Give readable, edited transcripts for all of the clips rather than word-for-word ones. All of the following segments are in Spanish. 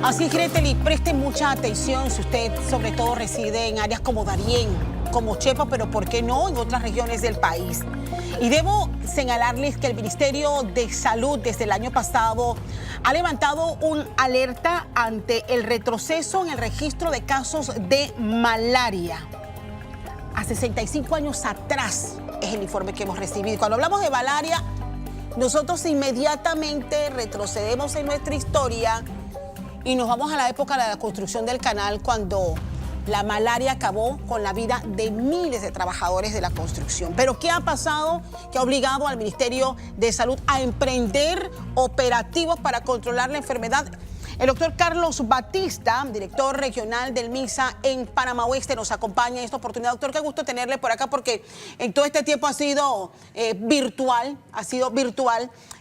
Así es, Gretely, preste mucha atención si usted sobre todo reside en áreas como Darién, como Chepa, pero ¿por qué no en otras regiones del país? Y debo señalarles que el Ministerio de Salud desde el año pasado ha levantado una alerta ante el retroceso en el registro de casos de malaria. A 65 años atrás es el informe que hemos recibido. Cuando hablamos de malaria, nosotros inmediatamente retrocedemos en nuestra historia y nos vamos a la época de la construcción del canal, cuando la malaria acabó con la vida de miles de trabajadores de la construcción. Pero ¿qué ha pasado? Que ha obligado al Ministerio de Salud a emprender operativos para controlar la enfermedad. El doctor Carlos Batista, director regional del MINSA en Panamá Oeste, nos acompaña en esta oportunidad. Doctor, qué gusto tenerle por acá, porque en todo este tiempo ha sido virtual,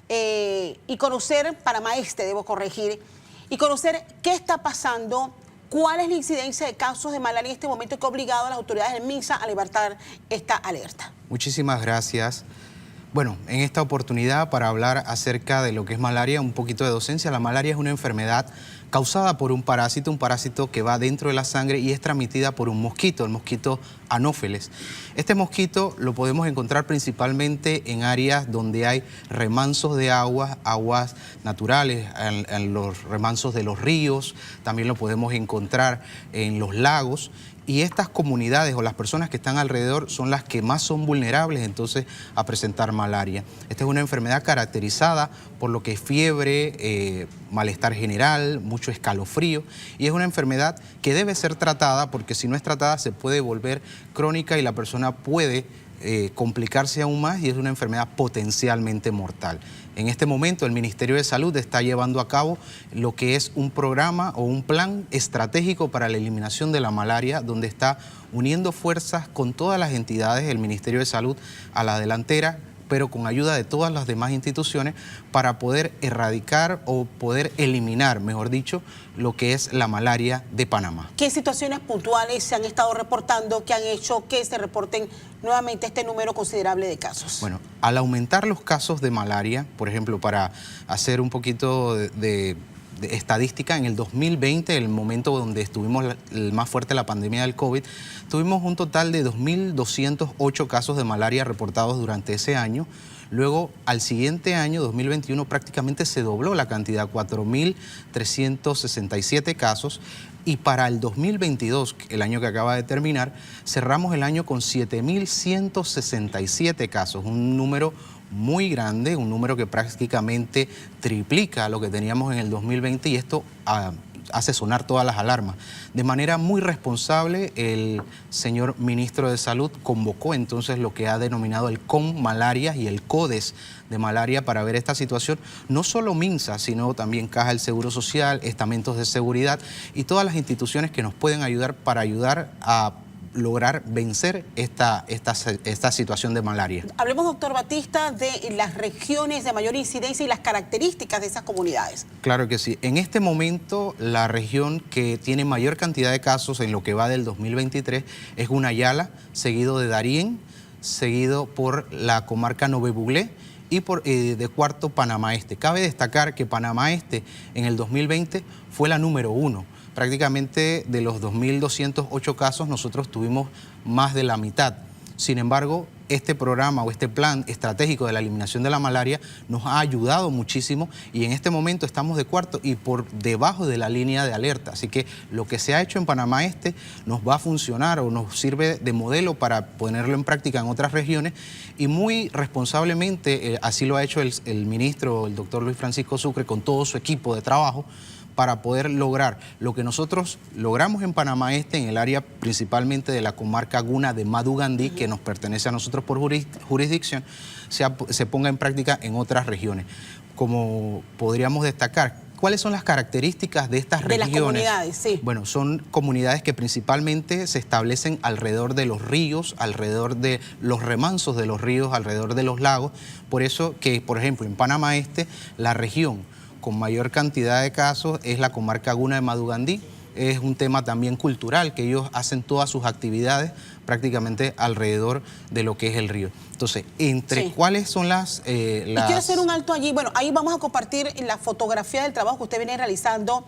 y conocer Panamá Este, debo corregir, y conocer qué está pasando, cuál es la incidencia de casos de malaria en este momento que ha obligado a las autoridades del MINSA a levantar esta alerta. Muchísimas gracias. Bueno, en esta oportunidad para hablar acerca de lo que es malaria, un poquito de docencia. La malaria es una enfermedad causada por un parásito que va dentro de la sangre y es transmitida por un mosquito, el mosquito Anófeles. Este mosquito lo podemos encontrar principalmente en áreas donde hay remansos de aguas naturales, en los remansos de los ríos, también lo podemos encontrar en los lagos. Y estas comunidades o las personas que están alrededor son las que más son vulnerables entonces a presentar malaria. Esta es una enfermedad caracterizada por lo que es fiebre, malestar general, mucho escalofrío, y es una enfermedad que debe ser tratada, porque si no es tratada se puede volver crónica y la persona puede complicarse aún más, y es una enfermedad potencialmente mortal. En este momento el Ministerio de Salud está llevando a cabo lo que es un programa o un plan estratégico para la eliminación de la malaria, donde está uniendo fuerzas con todas las entidades del Ministerio de Salud a la delantera, pero con ayuda de todas las demás instituciones, para poder erradicar o poder eliminar, mejor dicho, lo que es la malaria de Panamá. ¿Qué situaciones puntuales se han estado reportando que han hecho que se reporten nuevamente este número considerable de casos? Bueno, al aumentar los casos de malaria, por ejemplo, para hacer un poquito de estadística, en el 2020, el momento donde estuvimos más fuerte la pandemia del COVID, tuvimos un total de 2.208 casos de malaria reportados durante ese año. Luego, al siguiente año, 2021, prácticamente se dobló la cantidad, 4.367 casos. Y para el 2022, el año que acaba de terminar, cerramos el año con 7.167 casos, un número muy grande, un número que prácticamente triplica lo que teníamos en el 2020, y esto hace sonar todas las alarmas. De manera muy responsable, el señor ministro de Salud convocó entonces lo que ha denominado el CONMalaria y el CODES de malaria para ver esta situación. No solo MINSA, sino también Caja del Seguro Social, estamentos de seguridad y todas las instituciones que nos pueden ayudar para ayudar a lograr vencer esta situación de malaria. Hablemos, doctor Batista, de las regiones de mayor incidencia y las características de esas comunidades. Claro que sí. En este momento, la región que tiene mayor cantidad de casos en lo que va del 2023 es Gunayala, seguido de Darién, seguido por la comarca Nové Buglé y de cuarto Panamá Este. Cabe destacar que Panamá Este en el 2020 fue la número 1. Prácticamente de los 2.208 casos nosotros tuvimos más de la mitad. Sin embargo, este programa o este plan estratégico de la eliminación de la malaria nos ha ayudado muchísimo, y en este momento estamos de cuarto y por debajo de la línea de alerta. Así que lo que se ha hecho en Panamá Este nos va a funcionar o nos sirve de modelo para ponerlo en práctica en otras regiones, y muy responsablemente así lo ha hecho el ministro, el doctor Luis Francisco Sucre, con todo su equipo de trabajo, para poder lograr lo que nosotros logramos en Panamá Este, en el área principalmente de la comarca Guna de Madugandí, que nos pertenece a nosotros por jurisdicción, se ponga en práctica en otras regiones. Como podríamos destacar, ¿cuáles son las características de estas regiones? De las comunidades, sí. Bueno, son comunidades que principalmente se establecen alrededor de los ríos, alrededor de los remansos de los ríos, alrededor de los lagos. Por eso que, por ejemplo, en Panamá Este, la región con mayor cantidad de casos es la comarca Guna de Madugandí. Es un tema también cultural, que ellos hacen todas sus actividades prácticamente alrededor de lo que es el río. Entonces, ¿cuáles son las...? Y quiero hacer un alto allí. Bueno, ahí vamos a compartir la fotografía del trabajo que usted viene realizando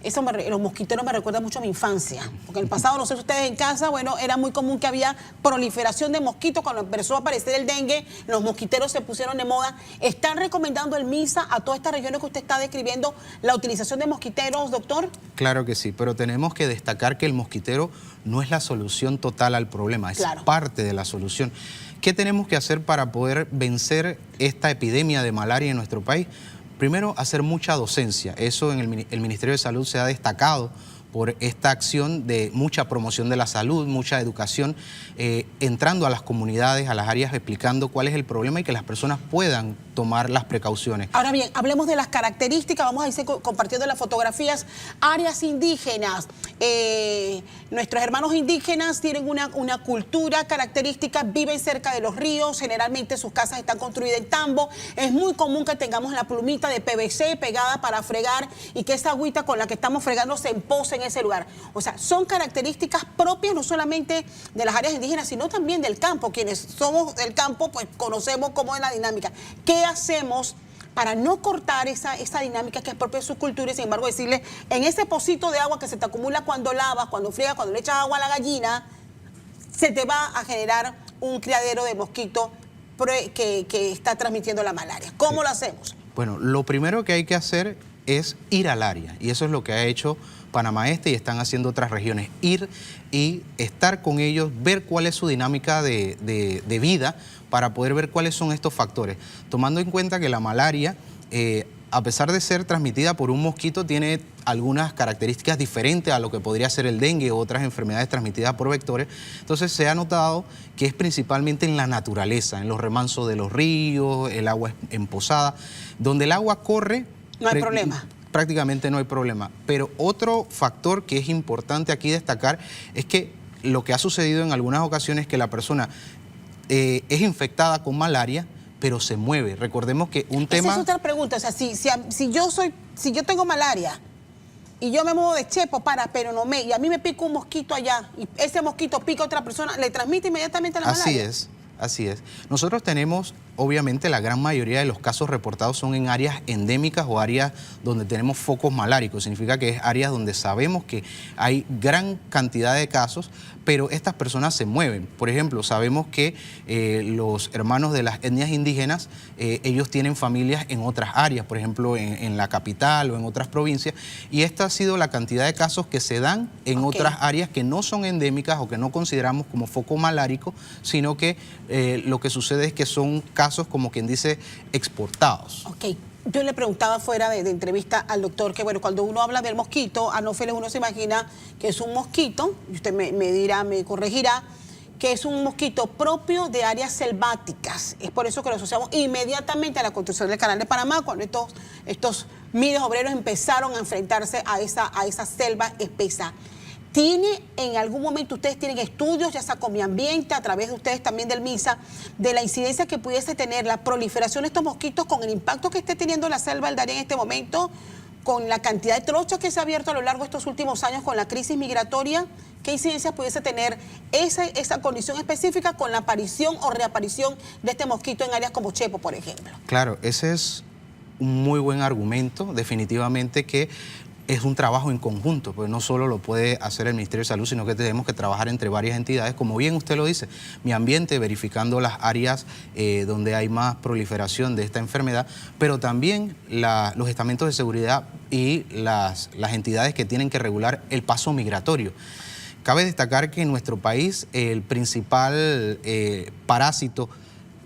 Eso los mosquiteros me recuerdan mucho a mi infancia, porque en el pasado, no sé si ustedes en casa, bueno, era muy común que había proliferación de mosquitos. Cuando empezó a aparecer el dengue, los mosquiteros se pusieron de moda. ¿Están recomendando el MINSA a todas estas regiones que usted está describiendo la utilización de mosquiteros, doctor? Claro que sí, pero tenemos que destacar que el mosquitero no es la solución total al problema, es parte de la solución. ¿Qué tenemos que hacer para poder vencer esta epidemia de malaria en nuestro país? Primero, hacer mucha docencia. Eso en el Ministerio de Salud se ha destacado por esta acción de mucha promoción de la salud, mucha educación, entrando a las comunidades, a las áreas, explicando cuál es el problema y que las personas puedan tomar las precauciones. Ahora bien, hablemos de las características, vamos a ir compartiendo las fotografías. Áreas indígenas, nuestros hermanos indígenas tienen una cultura característica, viven cerca de los ríos, generalmente sus casas están construidas en tambo. Es muy común que tengamos la plumita de PVC pegada para fregar y que esa agüita con la que estamos fregando se empose en ese lugar. O sea, son características propias no solamente de las áreas indígenas, sino también del campo. Quienes somos del campo, pues conocemos cómo es la dinámica. ¿Qué hacemos para no cortar esa dinámica que es propia de su cultura y sin embargo decirle, en ese pocito de agua que se te acumula cuando lavas, cuando friegas, cuando le echas agua a la gallina, se te va a generar un criadero de mosquito que está transmitiendo la malaria? ¿Cómo lo hacemos? Bueno, lo primero que hay que hacer es ir al área y eso es lo que ha hecho Panamá Este y están haciendo otras regiones. Ir y estar con ellos, ver cuál es su dinámica de vida para poder ver cuáles son estos factores. Tomando en cuenta que la malaria, a pesar de ser transmitida por un mosquito, tiene algunas características diferentes a lo que podría ser el dengue u otras enfermedades transmitidas por vectores. Entonces se ha notado que es principalmente en la naturaleza, en los remansos de los ríos, el agua emposada, donde el agua corre. No hay problema. Prácticamente no hay problema. Pero otro factor que es importante aquí destacar es que lo que ha sucedido en algunas ocasiones es que la persona es infectada con malaria, pero se mueve. Recordemos que un tema... Esa es otra pregunta. O sea, si yo tengo malaria y yo me muevo de Chepo pero y a mí me pica un mosquito allá y ese mosquito pica a otra persona, ¿le transmite inmediatamente la malaria? Así es. Nosotros tenemos, obviamente, la gran mayoría de los casos reportados son en áreas endémicas o áreas donde tenemos focos maláricos. Significa que es áreas donde sabemos que hay gran cantidad de casos, pero estas personas se mueven. Por ejemplo, sabemos que los hermanos de las etnias indígenas, ellos tienen familias en otras áreas, por ejemplo, en la capital o en otras provincias, y esta ha sido la cantidad de casos que se dan en otras áreas que no son endémicas o que no consideramos como foco malárico, sino que lo que sucede es que son casos, como quien dice, exportados. Ok. Yo le preguntaba fuera de entrevista al doctor que, bueno, cuando uno habla del mosquito, anófeles, uno se imagina que es un mosquito, y usted me corregirá, que es un mosquito propio de áreas selváticas. Es por eso que lo asociamos inmediatamente a la construcción del Canal de Panamá, cuando estos miles obreros empezaron a enfrentarse a esa selva espesa. ¿Tiene en algún momento, ustedes tienen estudios, ya sea con mi ambiente, a través de ustedes también del MINSA, de la incidencia que pudiese tener la proliferación de estos mosquitos con el impacto que esté teniendo la selva del Darién en este momento, con la cantidad de trochas que se ha abierto a lo largo de estos últimos años con la crisis migratoria? ¿Qué incidencia pudiese tener esa condición específica con la aparición o reaparición de este mosquito en áreas como Chepo, por ejemplo? Claro, ese es un muy buen argumento, definitivamente que es un trabajo en conjunto, pues no solo lo puede hacer el Ministerio de Salud, sino que tenemos que trabajar entre varias entidades, como bien usted lo dice, mi ambiente, verificando las áreas donde hay más proliferación de esta enfermedad, pero también los estamentos de seguridad y las entidades que tienen que regular el paso migratorio. Cabe destacar que en nuestro país el principal parásito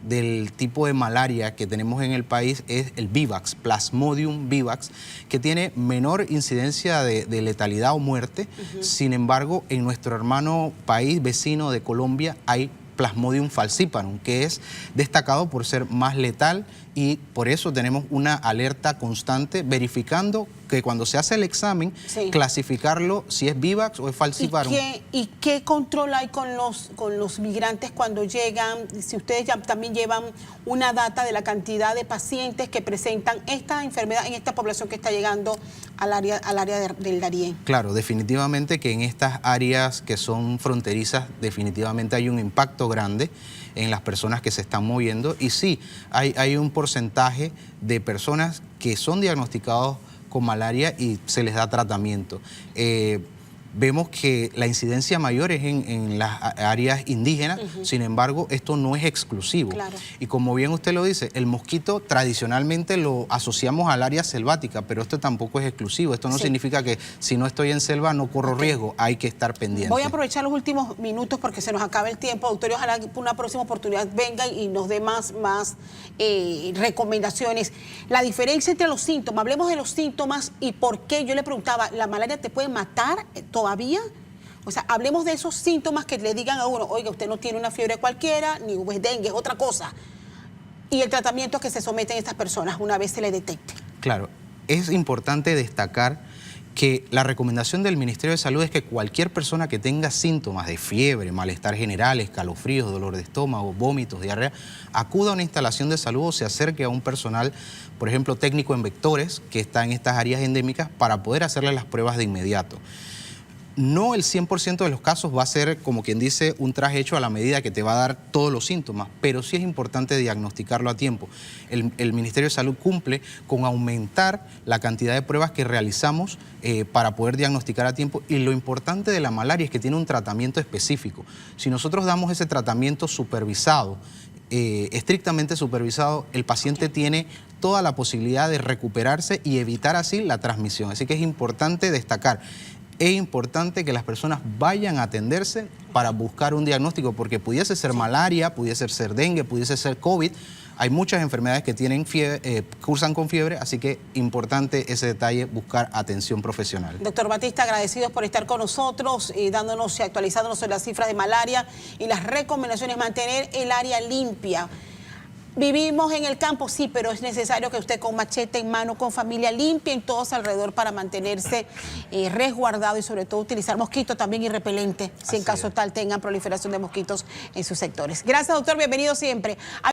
del tipo de malaria que tenemos en el país es el vivax, Plasmodium vivax, que tiene menor incidencia de letalidad o muerte. Sin embargo, en nuestro hermano país vecino de Colombia hay Plasmodium falciparum, que es destacado por ser más letal y por eso tenemos una alerta constante verificando que cuando se hace el examen, clasificarlo si es vivax o es falciparum. ¿Y qué control hay con los migrantes cuando llegan? Si ustedes ya también llevan una data de la cantidad de pacientes que presentan esta enfermedad en esta población que está llegando al área del Darién. Claro, definitivamente que en estas áreas que son fronterizas, definitivamente hay un impacto grande en las personas que se están moviendo y sí, hay un porcentaje de personas que son diagnosticados con malaria y se les da tratamiento. Vemos que la incidencia mayor es en las áreas indígenas, sin embargo, esto no es exclusivo. Claro. Y como bien usted lo dice, el mosquito tradicionalmente lo asociamos al área selvática, pero esto tampoco es exclusivo. Esto no significa que si no estoy en selva no corro riesgo, hay que estar pendiente. Voy a aprovechar los últimos minutos porque se nos acaba el tiempo, doctor, y ojalá que una próxima oportunidad venga y nos dé más recomendaciones. La diferencia entre los síntomas, hablemos de los síntomas y por qué. Yo le preguntaba, ¿la malaria te puede matar todavía? O sea, hablemos de esos síntomas que le digan a uno, oiga, usted no tiene una fiebre cualquiera, ni es dengue, es otra cosa. Y el tratamiento a que se someten estas personas una vez se le detecte. Claro, es importante destacar que la recomendación del Ministerio de Salud es que cualquier persona que tenga síntomas de fiebre, malestar general, escalofríos, dolor de estómago, vómitos, diarrea, acuda a una instalación de salud o se acerque a un personal, por ejemplo, técnico en vectores, que está en estas áreas endémicas, para poder hacerle las pruebas de inmediato. No el 100% de los casos va a ser, como quien dice, un traje hecho a la medida que te va a dar todos los síntomas, pero sí es importante diagnosticarlo a tiempo. El Ministerio de Salud cumple con aumentar la cantidad de pruebas que realizamos para poder diagnosticar a tiempo, y lo importante de la malaria es que tiene un tratamiento específico. Si nosotros damos ese tratamiento supervisado, estrictamente supervisado, el paciente tiene toda la posibilidad de recuperarse y evitar así la transmisión. Así que es importante destacar. Es importante que las personas vayan a atenderse para buscar un diagnóstico, porque pudiese ser malaria, pudiese ser dengue, pudiese ser COVID. Hay muchas enfermedades que tienen fiebre, cursan con fiebre, así que importante ese detalle, buscar atención profesional. Doctor Batista, agradecidos por estar con nosotros y dándonos y actualizándonos sobre las cifras de malaria y las recomendaciones, mantener el área limpia. Vivimos en el campo, sí, pero es necesario que usted con machete en mano, con familia, limpien todos alrededor para mantenerse resguardado y sobre todo utilizar mosquitos también y repelente, si en caso tal tengan proliferación de mosquitos en sus sectores. Gracias, doctor, bienvenido siempre.